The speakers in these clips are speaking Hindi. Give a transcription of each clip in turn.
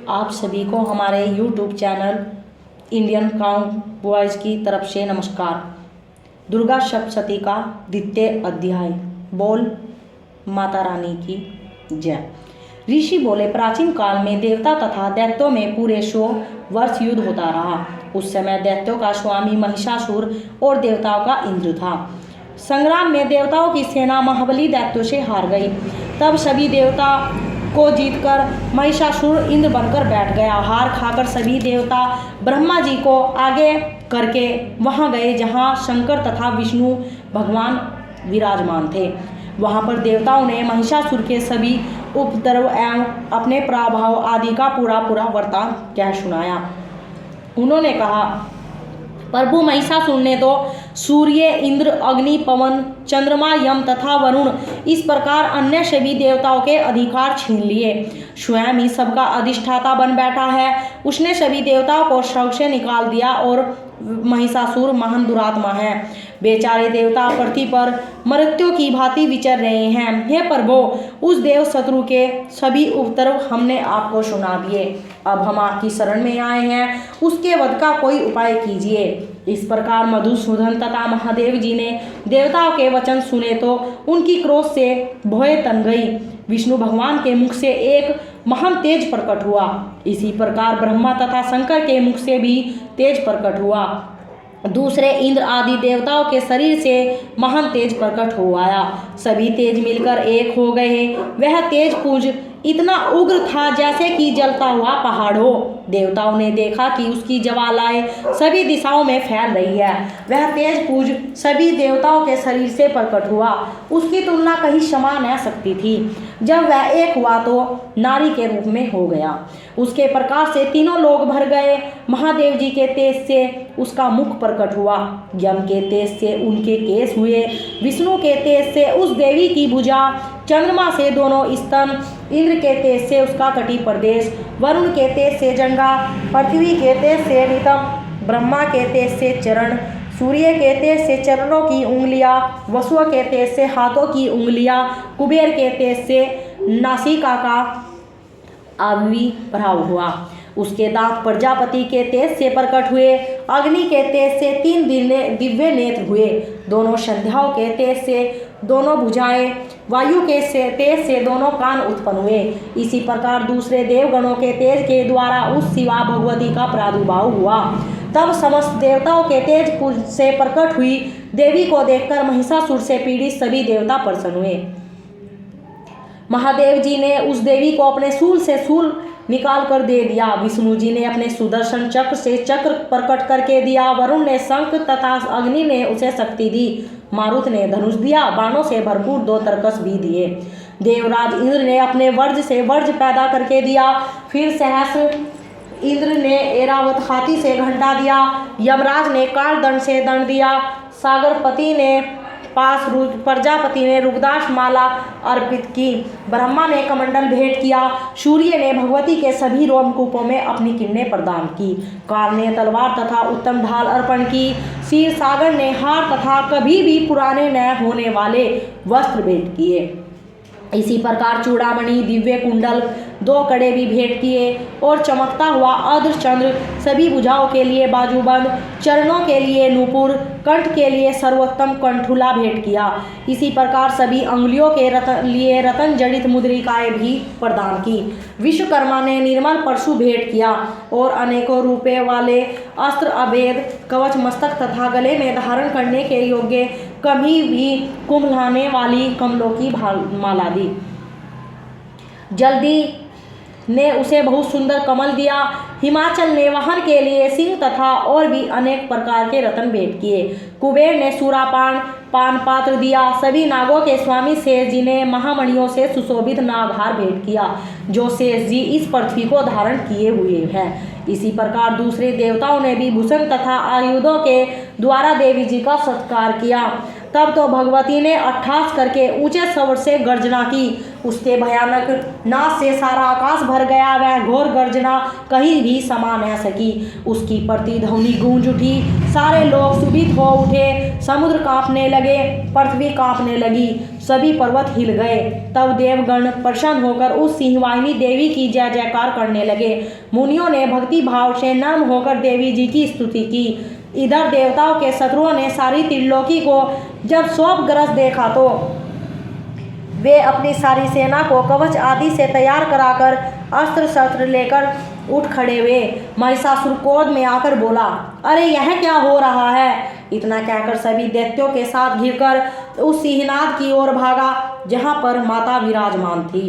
आप सभी को हमारे YouTube channel Indian count boys की तरफ से नमस्कार। दुर्गा सप्तशती का द्वितीय अध्याय। बोल माता रानी की जय। ऋषि बोले, प्राचीन काल में देवता तथा दैत्यों में पूरे 100 वर्ष युद्ध होता रहा। उस समय दैत्यों का स्वामी महिषासुर और देवताओं का इंद्र था। संग्राम में देवताओं की सेना महाबली दैत्यों से हार गई। तब सभी देवता को जीतकर महिषासुर इंद्र बनकर बैठ गया। हार खाकर सभी देवता ब्रह्मा जी को आगे करके वहां गए जहां शंकर तथा विष्णु भगवान विराजमान थे। वहां पर देवताओं ने महिषासुर के सभी उपद्रव एवं अपने प्रभाव आदि का पूरा वृतांत कह सुनाया। उन्होंने कहा, प्रभु महिषासुर ने तो सूर्य, इंद्र, अग्नि, पवन, चंद्रमा, यम तथा वरुण इस प्रकार अन्य सभी देवताओं के अधिकार छीन लिए। स्वयं ही सबका अधिष्ठाता बन बैठा है। उसने सभी देवताओं को स्वर्ग से निकाल दिया और महिषासुर महान दुरात्मा है। बेचारे देवता पृथ्वी पर मृत्यु की भांति विचर रहे हैं। हे प्रभु, उस देव शत्रु के सभी उपद्रव हमने आपको सुना दिए। अब हम आपकी शरण में आए हैं, उसके वध का कोई उपाय कीजिए। इस प्रकार मधुसूदन तथा महादेव जी ने देवताओं के वचन सुने तो उनकी क्रोध से भौएं तन गई। विष्णु भगवान के मुख से एक महान तेज प्रकट हुआ। इसी प्रकार ब्रह्मा तथा शंकर के मुख से भी तेज प्रकट हुआ। दूसरे इंद्र आदि देवताओं के शरीर से महान तेज प्रकट हो आया। सभी तेज मिलकर एक हो गए। वह तेज पुंज इतना उग्र था जैसे कि जलता हुआ पहाड़ हो। देवताओं ने देखा कि उसकी ज्वालाएं सभी दिशाओं में फैल रही है। वह तेज पुंज सभी देवताओं के शरीर से प्रकट हुआ। उसकी तुलना कहीं समा न सकती थी। जब वह एक हुआ तो नारी के रूप में हो गया। उसके प्रकाश से तीनों लोग भर गए। महादेव जी के तेज से उसका मुख प्रकट हुआ। यम के तेज से उनके केस हुए। विष्णु के तेज से उस देवी की भुजा, चंद्रमा से दोनों स्तन, इंद्र के तेज से उसका कटी प्रदेश, वरुण के तेज से जंगा, पृथ्वी के तेज से नितंब, ब्रह्मा के तेज से चरण, सूर्य के तेज से चरणों की उंगलियां, वसु के तेज से हाथों की उंगलियां, कुबेर के तेज से नासिका का आविर्भाव हुआ। उसके दांत प्रजापति के तेज से प्रकट हुए। अग्नि के तेज से 3 दिव्य नेत्र हुए। दोनों संध्याओं के तेज से दोनों भुजाएं, वायु के तेज से दोनों कान उत्पन्न हुए। इसी प्रकार दूसरे देवगणों के तेज के द्वारा उस शिवा भगवती का प्रादुर्भाव हुआ। तब समस्त देवताओं के तेज से प्रकट हुई देवी को देखकर महिषासुर से पीड़ित सभी देवता प्रसन्न हुए। महादेव जी ने उस देवी को अपने शूल से शूल निकाल कर दे दिया। विष्णु जी ने अपने सुदर्शन चक्र से चक्र प्रकट करके दिया। वरुण ने शंख तथा अग्नि ने उसे शक्ति दी। मारुत ने धनुष दिया। बाणों से भरपूर 2 तरकस भी दिए। देवराज इंद्र ने अपने वर्ज से वर्ज पैदा करके दिया। फिर सहस्र इंद्र ने ऐरावत हाथी से घंटा दिया। यमराज ने काल दंड से दंड दिया। सागरपति ने पास, प्रजापति ने रुद्राक्ष माला अर्पित की। ब्रह्मा ने कमंडल भेंट किया। सूर्य ने भगवती के सभी रोमकूपों में अपनी किरणें प्रदान की। काल ने तलवार तथा उत्तम ढाल अर्पण की। क्षीर सागर ने हार तथा कभी भी पुराने न होने वाले वस्त्र भेंट किए। इसी प्रकार चूड़ामणि, दिव्य कुंडल, 2 कड़े भी भेंट किए और चमकता हुआ अर्ध चंद्र, सभी भुजाओं के लिए बाजूबंद, चरणों के लिए नूपुर, कंठ के लिए सर्वोत्तम कंठूला भेंट किया। इसी प्रकार सभी अंगुलियों के लिए रतन जड़ित मुद्रिकाएं भी प्रदान की। विश्वकर्मा ने निर्मल परशु भेंट किया और अनेकों रूपे वाले अस्त्र, अभेद कवच, मस्तक तथा गले में धारण करने के योग्य कभी भी कुंभलाने वाली कमलों की माला दी। जल्दी ने उसे बहुत सुंदर कमल दिया। हिमाचल ने वाहन के लिए सिंह तथा और भी अनेक प्रकार के रत्न भेंट किए। कुबेर ने सूरापान पान पात्र दिया। सभी नागों के स्वामी शेष जी ने महामणियों से सुशोभित नागहार भेंट किया, जो शेष जी इस पृथ्वी को धारण किए हुए हैं। इसी प्रकार दूसरे देवताओं ने भी भूषण तथा आयुधों के द्वारा देवी जी का सत्कार किया। तब तो भगवती ने अट्ठास करके ऊंचे स्वर से गर्जना की उसके भयानक नाद से सारा आकाश भर गया। वह घोर गर्जना कहीं भी समा न सकी। उसकी प्रतिध्वनि गूंज उठी। सारे लोग सुभित हो उठे। समुद्र कांपने लगे, पृथ्वी कांपने लगी, सभी पर्वत हिल गए। तब देवगण प्रसन्न होकर उस सिंहवाहिनी देवी की जय जयकार करने लगे। मुनियों ने भक्ति भाव से नम्र होकर देवी जी की स्तुति की। इधर देवताओं के शत्रुओं ने सारी त्रिलोकी को जब शोभग्रस्त देखा तो वे अपनी सारी सेना को कवच आदि से तैयार कराकर अस्त्र शस्त्र लेकर उठ खड़े हुए। महिषासुर क्रोध में आकर बोला, अरे यह क्या हो रहा है? इतना कहकर सभी दैत्यों के साथ घिरकर उस सिंहनाद की ओर भागा जहां पर माता विराजमान थी।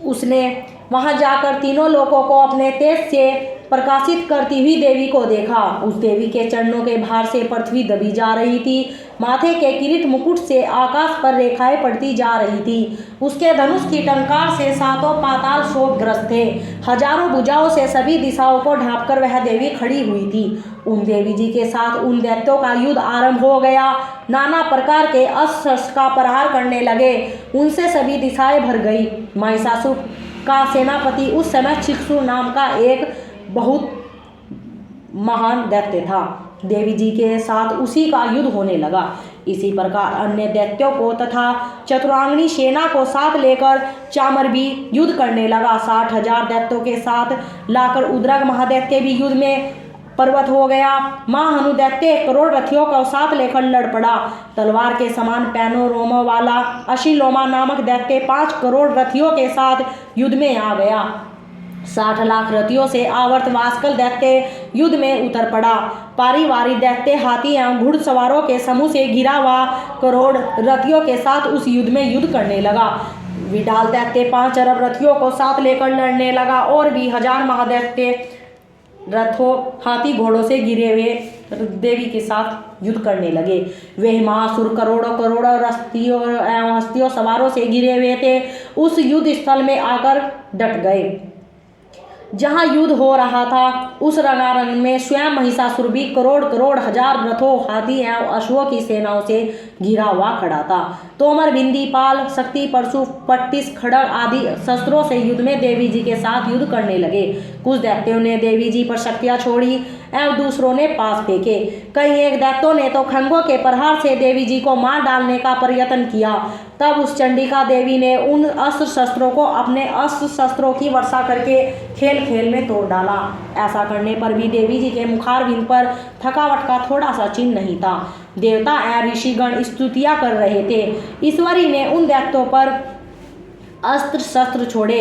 उसने वहां जाकर तीनों लोगों को अपने तेज से प्रकाशित करती हुई देवी को देखा। उस देवी के चरणों के भार से पृथ्वी दबी जा रही थी। माथे के किरीट मुकुट से आकाश पर रेखाएं पड़ती जा रही थी। उसके धनुष की टंकार से सातों पाताल शोकग्रस्त थे। हजारों भुजाओं से सभी दिशाओं को ढांपकर वह देवी खड़ी हुई थी। उन देवी जी के साथ उन दैत्यों का युद्ध आरंभ हो गया। नाना प्रकार के अस्त्र शस्त्र का प्रहार करने लगे। उनसे सभी दिशाएं भर गई। महिषासुर का सेनापति उस समय चिक्षु नाम का एक बहुत महान दैत्य था। देवी जी के साथ उसी का युद्ध होने लगा। इसी प्रकार अन्य दैत्यों को तथा चतुरांगनी सेना को साथ लेकर चामर भी युद्ध करने लगा। 60,000 दैत्यों के साथ लाकर उद्रग महादैत्य भी युद्ध में पर्वत हो गया। महाहनु दैत्य 1 करोड़ रथियों को साथ लेकर लड़ पड़ा। तलवार के समान पैनों रोमों वाला अशिलोमा नामक दैत्य 5 करोड़ रथियों के साथ युद्ध में आ गया। 60 लाख रथियों से आवर्त वास्कल दैत्य युद्ध में उतर पड़ा। पारिवारी दैत्य हाथी एवं घुड़सवारों के समूह से घिरा हुआ करोड़ रथियों के साथ उस युद्ध में युद्ध करने लगा। विडाल दैत्य 5 अरब रथियों को साथ लेकर लड़ने लगा और भी 1000 महादैत्य रथों हाथी घोड़ों से घिरे हुए देवी के साथ युद्ध करने लगे। वे महासुर करोड़ों करोड़ों रस्तियों एवं हस्तियों सवारों से घिरे हुए थे। उस युद्ध स्थल में आकर डट गए। जहां युद्ध हो रहा था उस रंगारंग में स्वयं महिषासुर भी करोड़ करोड़ हजार रथों हाथी एवं अश्वों की सेनाओं से घिरा हुआ खड़ा था। तोमर, बिंदी, पाल, शक्ति, परशु, पट्टिस, खड़ग आदि शस्त्रों से युद्ध में देवी जी के साथ युद्ध करने लगे। कुछ दैत्यों ने देवी जी पर शक्तियां छोड़ी एवं दूसरों ने पास फेंके। कई एक दैत्यों ने तो खंगों के प्रहार से देवी जी को मार डालने का प्रयत्न किया। तब उस चंडिका देवी ने उन अस्त्र शस्त्रों को अपने अस्त्र शस्त्रों की वर्षा करके खेल खेल में तोड़ डाला। ऐसा करने पर भी देवी जी के मुखारविंद पर थकावट का थोड़ा सा चिन्ह नहीं था। देवता एवं ऋषिगण स्तुतियां कर रहे थे। ईश्वरी ने उन दैत्यों पर अस्त्र शस्त्र छोड़े।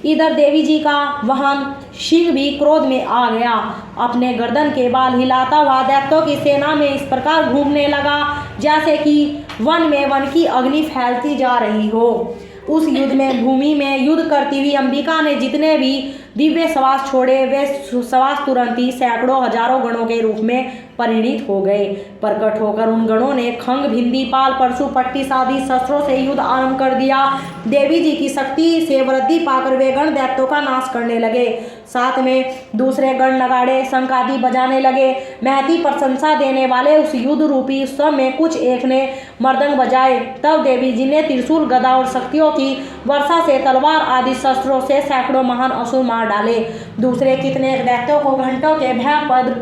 इधर देवी जी का वाहन सिंह भी क्रोध में आ गया। अपने गर्दन के बाल हिलाता हुआ दैत्यों की सेना में इस प्रकार घूमने लगा जैसे कि वन में वन की अग्नि फैलती जा रही हो। उस युद्ध में भूमि में युद्ध करती हुई अंबिका ने जितने भी दिव्य श्वास छोड़े वे श्वास तुरंत ही सैकड़ों हजारों गणों के रूप में परिणित हो गए। प्रकट होकर उन गणों ने खंग, भिंदी, पाल, परशु, पट्टिस आदि शस्त्रों से युद्ध आरंभ कर दिया। देवी जी की शक्ति से वृद्धि पाकर वे गण दैत्यों का नाश करने लगे। साथ में दूसरे गण नगाड़े शंख आदि बजाने लगे। महती प्रशंसा देने वाले उस युद्ध रूपी उत्सव में कुछ एक ने मृदंग बजाए। तब देवी जी ने त्रिशूल, गदा और शक्तियों की वर्षा से तलवार आदि शस्त्रों से सैकड़ों महान असुर मार डाले। दूसरे कितने दैत्यों को घंटों के भयपद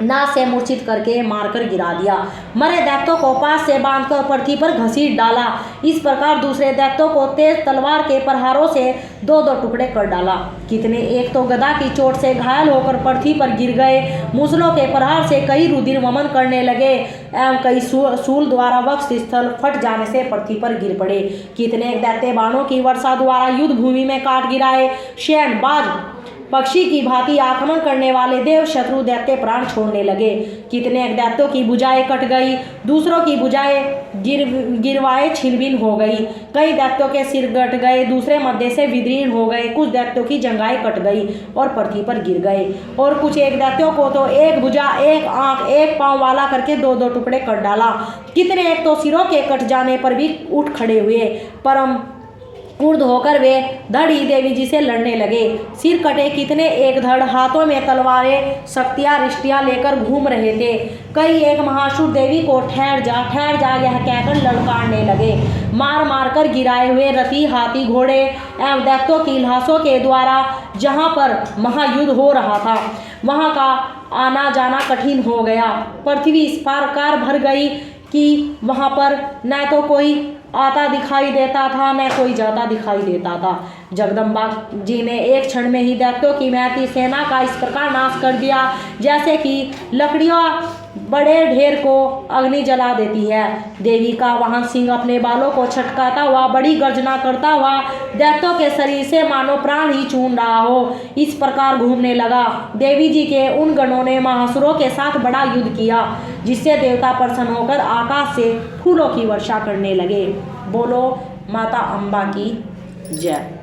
नाद से मूर्छित करके मारकर गिरा दिया। मरे दैत्यों को पास से बांधकर पृथ्वी पर घसीट डाला। इस प्रकार दूसरे दैत्यों को तेज तलवार के प्रहारों से 2-2 टुकड़े कर डाला। कितने एक तो गदा की चोट से घायल होकर पृथ्वी पर गिर गए। मूसलों के प्रहार से कई रुधिर वमन करने लगे एवं कई शूल द्वारा वक्ष स्थल फट जाने से पृथ्वी पर गिर पड़े। कितने दैत्य बाणों की वर्षा द्वारा युद्ध भूमि में काट गिराए। शैन, बाज, पक्षी की भांति आक्रमण करने वाले देव शत्रु दैत्य प्राण छोड़ने लगे। कितने दैत्यों की भुजाएं कट गई। दूसरों की भुजाएं गिरवाएं छिलबिल हो गई। कई दैत्यों के सिर कट गए। दूसरे मध्य से विदीर्ण हो गए। कुछ दैत्यों की जंघाएं कट गई और पृथ्वी पर गिर गए। और कुछ एक दैत्यों को तो एक भुजा, एक आंख, एक पांव वाला करके 2-2 टुकड़े कर डाला। कितने एक तो सिरों के कट जाने पर भी उठ खड़े हुए। परम क्रुद्ध होकर वे धड़ ही देवी जी से लड़ने लगे। सिर कटे कितने एक धड़ हाथों में तलवारें, शक्तियां, रिष्टियां लेकर घूम रहे थे। कई एक महासुर देवी को ठहर जा यह कहकर ललकारने लगे। मार मार कर गिराए हुए रथी, हाथी, घोड़े एवं दैत्यों की लाशों के द्वारा जहाँ पर महायुद्ध हो रहा था वहाँ का आना जाना कठिन हो गया। पृथ्वी इस प्रकार भर गई कि वहाँ पर न तो कोई आता दिखाई देता था न कोई जाता दिखाई देता था। जगदम्बा जी ने एक क्षण में ही दैत्यों की महती सेना का इस प्रकार नाश कर दिया जैसे कि लकड़ियाँ बड़े ढेर को अग्नि जला देती है। देवी का वाहन सिंह अपने बालों को छटकाता हुआ बड़ी गर्जना करता हुआ दैत्यों के शरीर से मानो प्राण ही चून रहा हो इस प्रकार घूमने लगा। देवी जी के उन गणों ने महासुरों के साथ बड़ा युद्ध किया जिससे देवता प्रसन्न होकर आकाश से फूलों की वर्षा करने लगे। बोलो माता अम्बा की जय।